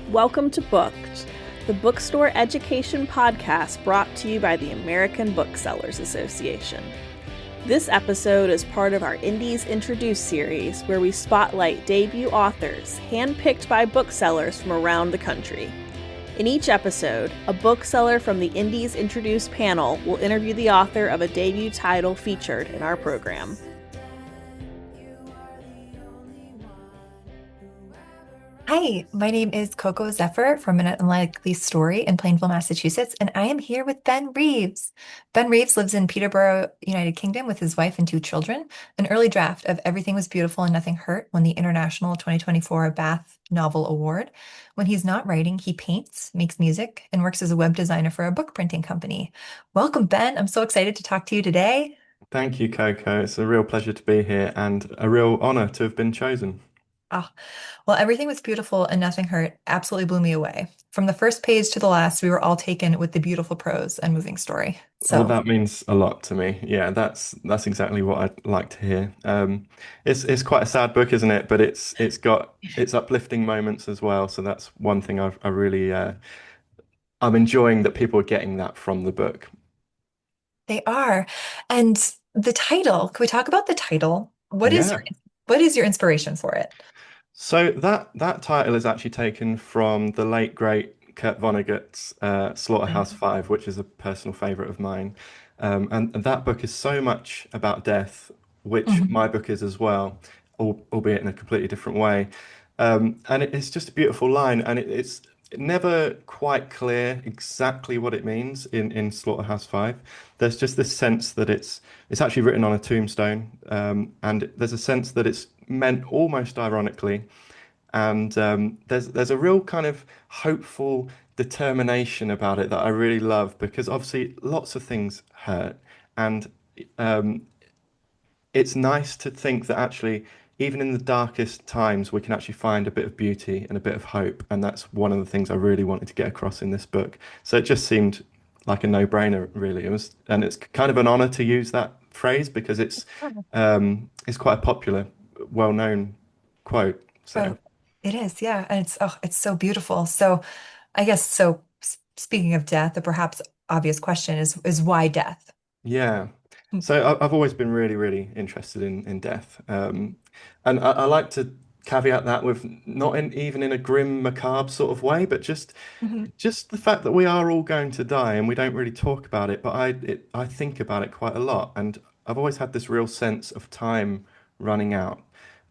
Welcome to Booked, the bookstore education podcast brought to you by the American Booksellers Association. This episode is part of our Indies Introduced series, where we spotlight debut authors handpicked by booksellers from around the country. In each episode, a bookseller from the Indies Introduced panel will interview the author of a debut title featured in our program. Hi, my name is Coco Zephir from An Unlikely Story in Plainville, Massachusetts, and I am here with Ben Reeves. Ben Reeves lives in Peterborough, United Kingdom with his wife and two children. An early draft of Everything Was Beautiful and Nothing Hurt won the International 2024 Bath Novel Award. When he's not writing, he paints, makes music, and works as a web designer for a book printing company. Welcome, Ben. I'm so excited to talk to you today. Thank you, Coco. It's a real pleasure to be here and a real honor to have been chosen. Ah, well, Everything Was Beautiful and Nothing Hurt absolutely blew me away. From the first page to the last, we were all taken with the beautiful prose and moving story. Well, So, that means a lot to me. Yeah, that's exactly what I'd like to hear. It's quite a sad book, isn't it? But it's got its uplifting moments as well. So that's one thing I really I'm enjoying that people are getting that from the book. they are. And the title, can we talk about the title? Yeah. What is your inspiration for it? So that title is actually taken from the late great Kurt Vonnegut's Slaughterhouse-Five, which is a personal favorite of mine. And that book is so much about death, which Mhm. my book is as well, albeit in a completely different way. And it's just a beautiful line, and it's never quite clear exactly what it means in Slaughterhouse-Five. There's just this sense that it's actually written on a tombstone, and there's a sense that it's meant almost ironically, and there's a real kind of hopeful determination about it that I really love because obviously lots of things hurt, and um, it's nice to think that actually, even in the darkest times, we can actually find a bit of beauty and a bit of hope. And that's one of the things I really wanted to get across in this book. So it just seemed like a no-brainer, really. It was, and it's kind of an honor to use that phrase because it's quite a popular, well-known quote. So Oh, it is, yeah. And it's so beautiful. So I guess so speaking of death, the perhaps obvious question is why death? yeah. So I've always been really, really interested in death. And I like to caveat that with not even in a grim, macabre sort of way, but Mhm. just the fact that we are all going to die and we don't really talk about it, but I think about it quite a lot, and I've always had this real sense of time running out,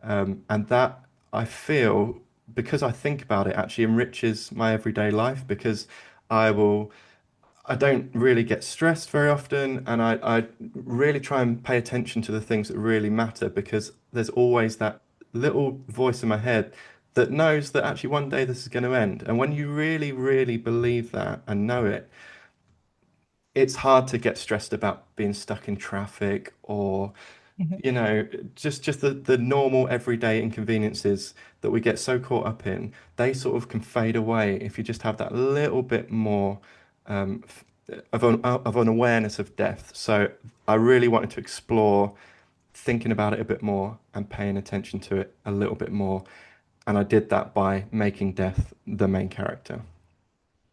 and that I feel because I think about it actually enriches my everyday life because I will. I don't really get stressed very often, and I really try and pay attention to the things that really matter because there's always that little voice in my head that knows that actually one day this is going to end. And when you really, really believe that and know it, it's hard to get stressed about being stuck in traffic or, Mhm. you know, just the normal everyday inconveniences that we get so caught up in. They sort of can fade away if you just have that little bit more um, of an awareness of death. So I really wanted to explore thinking about it a bit more and paying attention to it a little bit more. And I did that by making death the main character.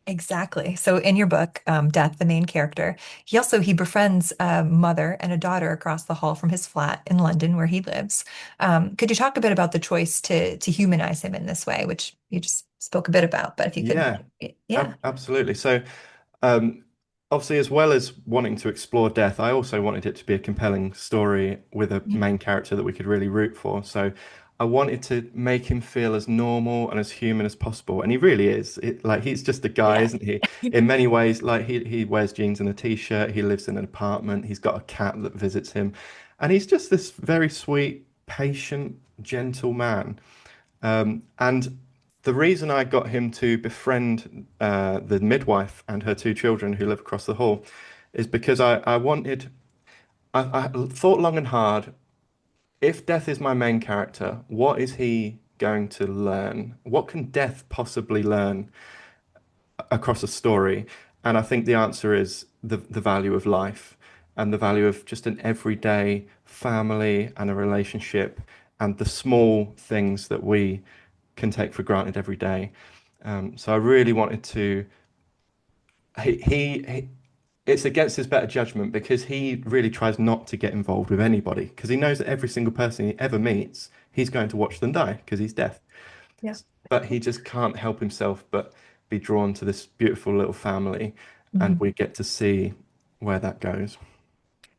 Exactly. So in your book, Death, the main character, he befriends a mother and a daughter across the hall from his flat in London where he lives. Could you talk a bit about the choice to humanize him in this way, which you just spoke a bit about, but if you could, Yeah, yeah. absolutely. So Um, obviously, as well as wanting to explore death, I also wanted it to be a compelling story with a main character that we could really root for. So I wanted to make him feel as normal and as human as possible, and he really is. Like he's just a guy, Yeah. isn't he? In many ways, like he wears jeans and a t-shirt. He lives in an apartment. He's got a cat that visits him, and he's just this very sweet, patient, gentle man. And the reason I got him to befriend the midwife and her two children who live across the hall is because I thought long and hard, if Death is my main character, what is he going to learn? What can Death possibly learn across a story? And I think the answer is the value of life and the value of just an everyday family and a relationship and the small things that we can take for granted every day. So I really wanted to. He it's against his better judgment because he really tries not to get involved with anybody because he knows that every single person he ever meets, he's going to watch them die because he's deaf. Yeah. But he just can't help himself but be drawn to this beautiful little family, and Mhm. we get to see where that goes.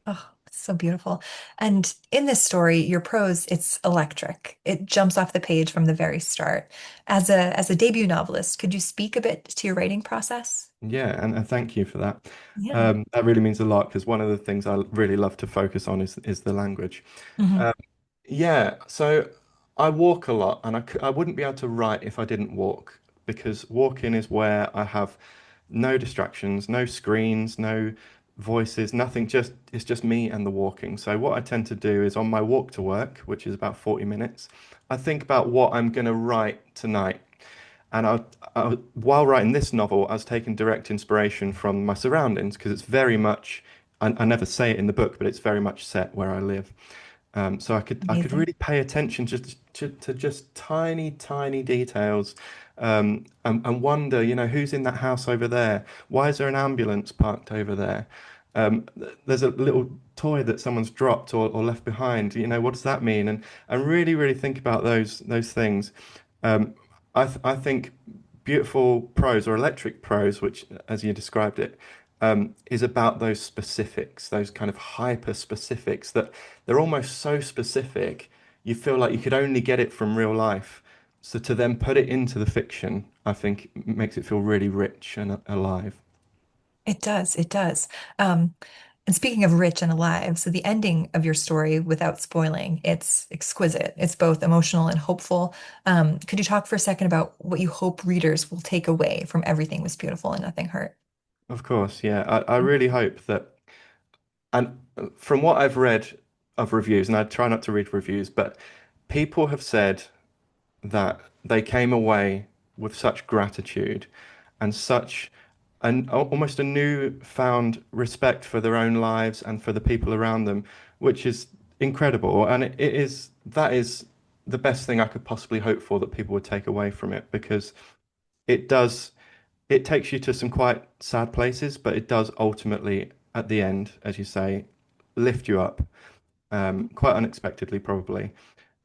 Oh, so beautiful. And in this story, your prose, it's electric. It jumps off the page from the very start. As a debut novelist, could you speak a bit to your writing process? Yeah, and thank you for that. Yeah. That really means a lot because one of the things I really love to focus on is the language. Hmm. Um, yeah, so I walk a lot, and I wouldn't be able to write if I didn't walk because walking is where I have no distractions, no screens, no voices, nothing. Just it's just me and the walking. So what I tend to do is on my walk to work, which is about 40 minutes, I think about what I'm going to write tonight. And while writing this novel, I was taking direct inspiration from my surroundings because it's very much, I never say it in the book, but it's very much set where I live. So I could Amazing. really pay attention just to just tiny details, and wonder, who's in that house over there? Why is there an ambulance parked over there? There's a little toy that someone's dropped or left behind. What does that mean? And really think about those things. Um, I think beautiful prose or electric prose, which, as you described it, is about those specifics, those kind of hyper specifics that they're almost so specific, you feel like you could only get it from real life. So to then put it into the fiction, I think makes it feel really rich and alive. It does. It does. Um, and speaking of rich and alive, so the ending of your story, without spoiling, it's exquisite. It's both emotional and hopeful. Could you talk for a second about what you hope readers will take away from Everything Was Beautiful and Nothing Hurt? Of course, yeah. I really hope that, and from what I've read of reviews, and I try not to read reviews, but people have said that they came away with such gratitude and such almost a newfound respect for their own lives and for the people around them, which is incredible. And that is the best thing I could possibly hope for that people would take away from it because it does it takes you to some quite sad places, but it does ultimately at the end, as you say, lift you up, quite unexpectedly probably.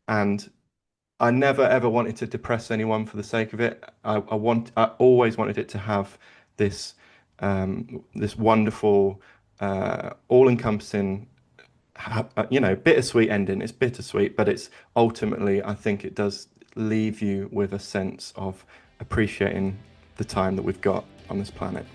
And I never ever wanted to depress anyone for the sake of it. I always wanted it to have this this wonderful, all-encompassing, bittersweet ending. It's bittersweet, but it's ultimately, I think it does leave you with a sense of appreciating the time that we've got on this planet.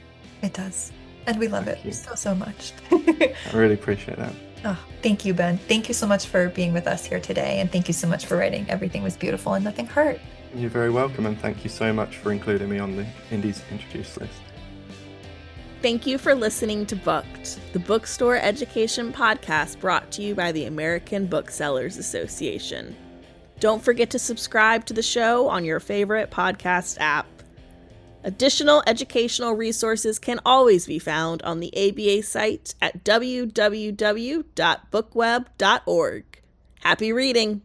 It does. And we love it Thank you. so, so much. I really appreciate that. Oh, thank you, Ben. Thank you so much for being with us here today. And thank you so much for writing Everything Was Beautiful and Nothing Hurt. You're very welcome, and thank you so much for including me on the Indies Introduced list. Thank you for listening to Booked, the bookstore education podcast brought to you by the American Booksellers Association. Don't forget to subscribe to the show on your favorite podcast app. Additional educational resources can always be found on the ABA site at www.bookweb.org. Happy reading!